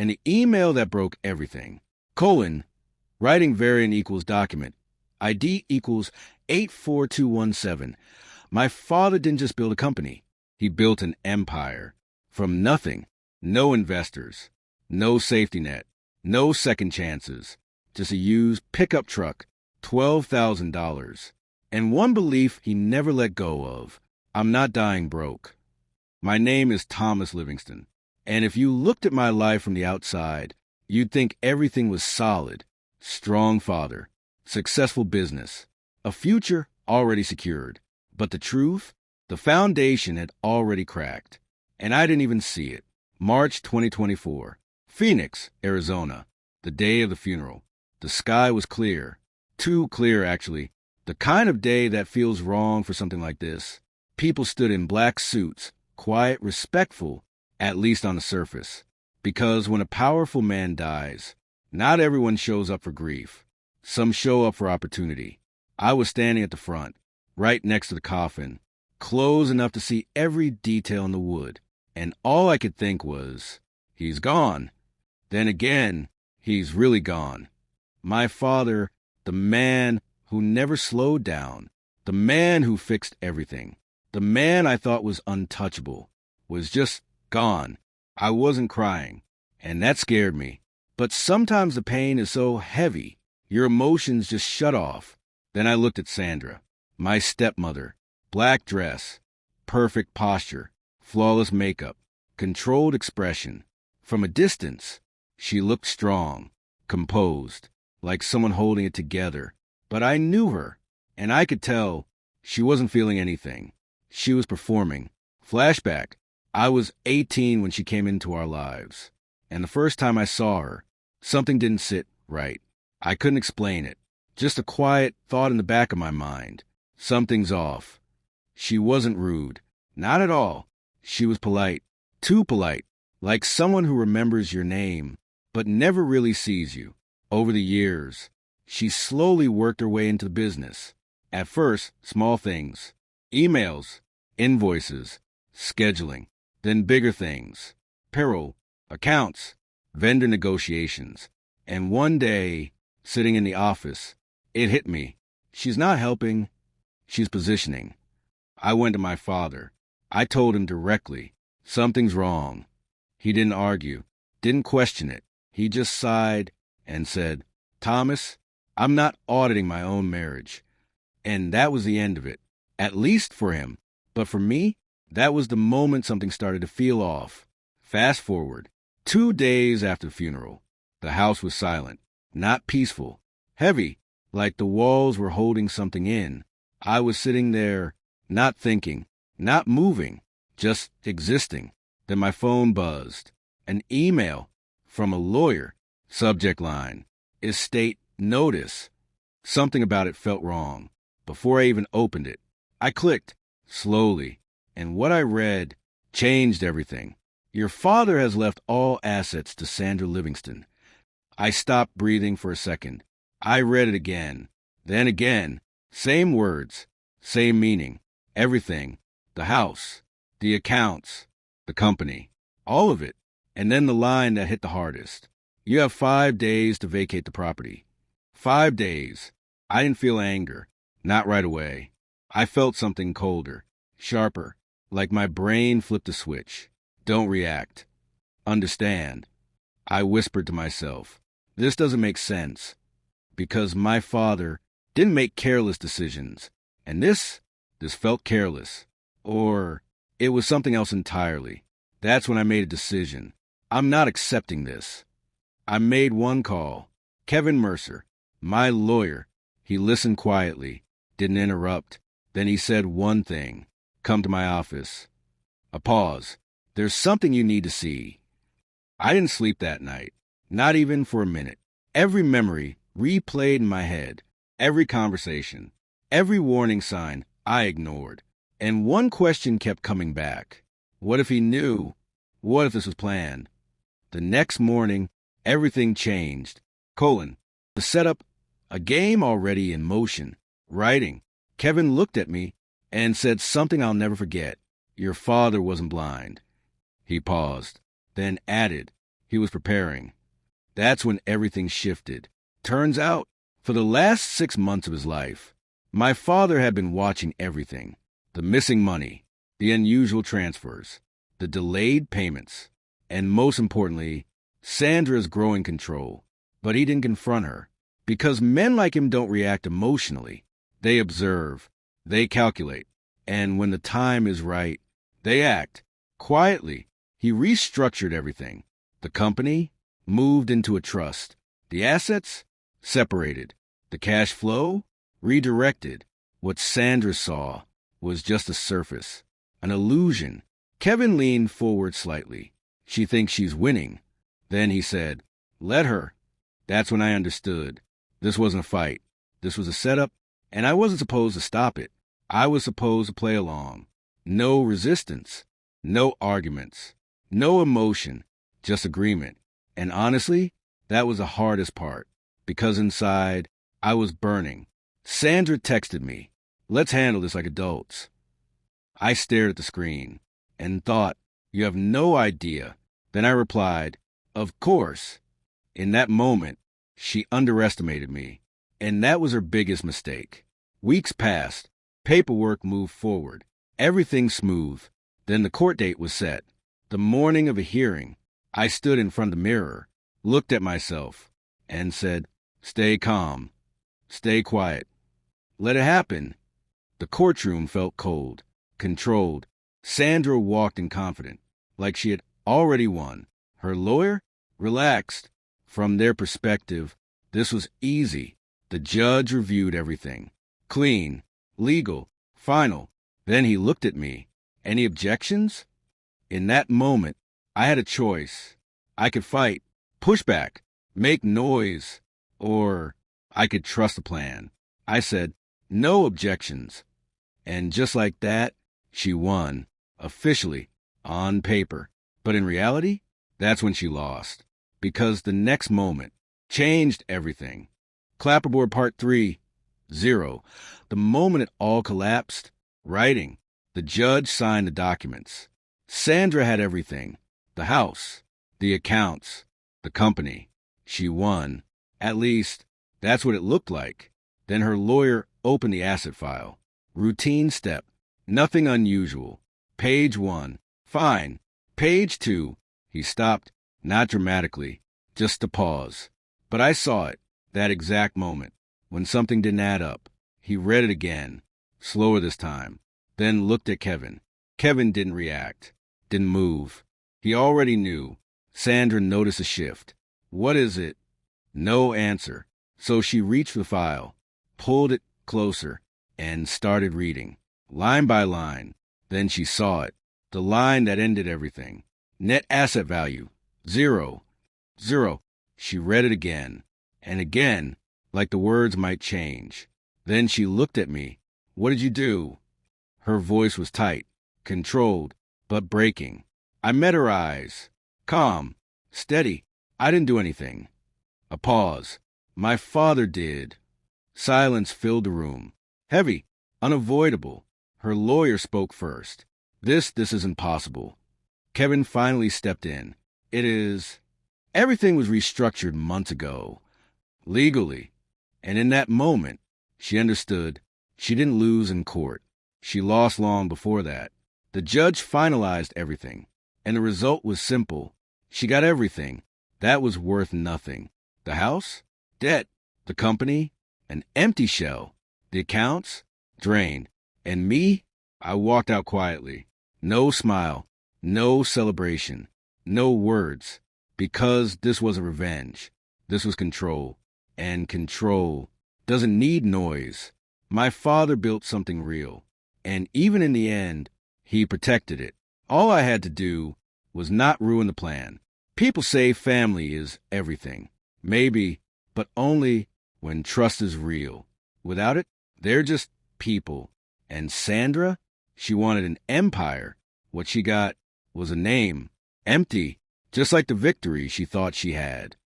and the email that broke everything. Colon, writing variant equals document. ID equals 84217. My father didn't just build a company. He built an empire. From nothing. No investors. No safety net. No second chances. Just a used pickup truck. $12,000. And one belief he never let go of. I'm not dying broke. My name is Thomas Livingston. And if you looked at my life from the outside, you'd think everything was solid. Strong father. Successful business. A future already secured. But the truth? The foundation had already cracked. And I didn't even see it. March 2024. Phoenix, Arizona. The day of the funeral. The sky was clear. Too clear, actually. The kind of day that feels wrong for something like this. People stood in black suits, quiet, respectful, at least on the surface. Because when a powerful man dies, not everyone shows up for grief. Some show up for opportunity. I was standing at the front, right next to the coffin, close enough to see every detail in the wood. And all I could think was, he's gone. Then again, he's really gone. My father, the man who never slowed down, the man who fixed everything, the man I thought was untouchable, was just gone. I wasn't crying, and that scared me. But sometimes the pain is so heavy, your emotions just shut off. Then I looked at Sandra, my stepmother, black dress, perfect posture, flawless makeup, controlled expression. From a distance, she looked strong, composed, like someone holding it together. But I knew her, and I could tell she wasn't feeling anything. She was performing. Flashback. I was 18 when she came into our lives. And the first time I saw her, something didn't sit right. I couldn't explain it. Just a quiet thought in the back of my mind. Something's off. She wasn't rude. Not at all. She was polite. Too polite. Like someone who remembers your name, but never really sees you. Over the years, she slowly worked her way into the business. At first, small things. Emails, invoices, scheduling. Then bigger things. Payroll, accounts, vendor negotiations. And one day, sitting in the office, it hit me. She's not helping. She's positioning. I went to my father. I told him directly, something's wrong. He didn't argue, didn't question it. He just sighed and said, Thomas, I'm not auditing my own marriage. And that was the end of it, at least for him. But for me, that was the moment something started to feel off. Fast forward, 2 days after the funeral. The house was silent, not peaceful, heavy, like the walls were holding something in. I was sitting there, not thinking, not moving, just existing. Then my phone buzzed. An email from a lawyer. Subject line, estate notice. Something about it felt wrong. Before I even opened it, I clicked, slowly. And what I read changed everything. Your father has left all assets to Sandra Livingston. I stopped breathing for a second. I read it again. Then again. Same words. Same meaning. Everything. The house. The accounts. The company. All of it. And then the line that hit the hardest. You have 5 days to vacate the property. 5 days. I didn't feel anger. Not right away. I felt something colder. Sharper. Like my brain flipped a switch. Don't react. Understand. I whispered to myself, this doesn't make sense. Because my father didn't make careless decisions. And this felt careless. Or it was something else entirely. That's when I made a decision. I'm not accepting this. I made one call. Kevin Mercer, my lawyer. He listened quietly, didn't interrupt. Then he said one thing. Come to my office. A pause. There's something you need to see. I didn't sleep that night. Not even for a minute. Every memory replayed in my head. Every conversation. Every warning sign I ignored. And one question kept coming back. What if he knew? What if this was planned? The next morning, everything changed. The setup, a game already in motion. Writing. Kevin looked at me and said something I'll never forget. Your father wasn't blind. He paused, then added, He was preparing. That's when everything shifted. Turns out, for the last 6 months of his life, my father had been watching everything. The missing money, the unusual transfers, the delayed payments, and most importantly, Sandra's growing control. But he didn't confront her, because men like him don't react emotionally. They observe, they calculate, and when the time is right, they act. Quietly, he restructured everything. The company moved into a trust. The assets separated. The cash flow redirected. What Sandra saw was just a surface, an illusion. Kevin leaned forward slightly. She thinks she's winning. Then he said, "Let her." That's when I understood. This wasn't a fight. This was a setup, and I wasn't supposed to stop it. I was supposed to play along. No resistance, no arguments, no emotion, just agreement. And honestly, that was the hardest part, because inside, I was burning. Sandra texted me, "Let's handle this like adults." I stared at the screen and thought, "You have no idea." Then I replied, "Of course." In that moment, she underestimated me, and that was her biggest mistake. Weeks passed. Paperwork moved forward. Everything smooth. Then the court date was set. The morning of a hearing, I stood in front of the mirror, looked at myself, and said, "Stay calm. Stay quiet. Let it happen." The courtroom felt cold, controlled. Sandra walked in confident, like she had already won. Her lawyer relaxed. From their perspective, this was easy. The judge reviewed everything. Clean, legal, final. Then he looked at me. "Any objections?" In that moment, I had a choice. I could fight, push back, make noise, or I could trust the plan. I said, "No objections." And just like that, she won, officially, on paper. But in reality, that's when she lost. Because the next moment changed everything. Clapperboard Part 3, 0. The moment it all collapsed, writing. The judge signed the documents. Sandra had everything. The house, the accounts, the company. She won. At least, that's what it looked like. Then her lawyer opened the asset file. Routine step. Nothing unusual. Page 1. Fine. Page 2. He stopped. Not dramatically, just a pause. But I saw it, that exact moment, when something didn't add up. He read it again, slower this time, then looked at Kevin. Kevin didn't react, didn't move. He already knew. Sandra noticed a shift. "What is it?" No answer. So she reached for the file, pulled it closer, and started reading, line by line. Then she saw it, the line that ended everything. Net asset value. 0. 0. She read it again, and again, like the words might change. Then she looked at me. "What did you do?" Her voice was tight, controlled, but breaking. I met her eyes. Calm, steady. "I didn't do anything." A pause. "My father did." Silence filled the room. Heavy, unavoidable. Her lawyer spoke first. This isn't possible." Kevin finally stepped in. "It is. Everything was restructured months ago, legally." And in that moment, she understood she didn't lose in court. She lost long before that. The judge finalized everything, and the result was simple. She got everything. That was worth nothing. The house? Debt. The company? An empty shell. The accounts? Drained. And me? I walked out quietly. No smile. No celebration. No words. Because this wasn't revenge. This was control. And control doesn't need noise. My father built something real. And even in the end, he protected it. All I had to do was not ruin the plan. People say family is everything. Maybe, but only when trust is real. Without it, they're just people. And Sandra, she wanted an empire. What she got was a name. Empty, just like the victory she thought she had.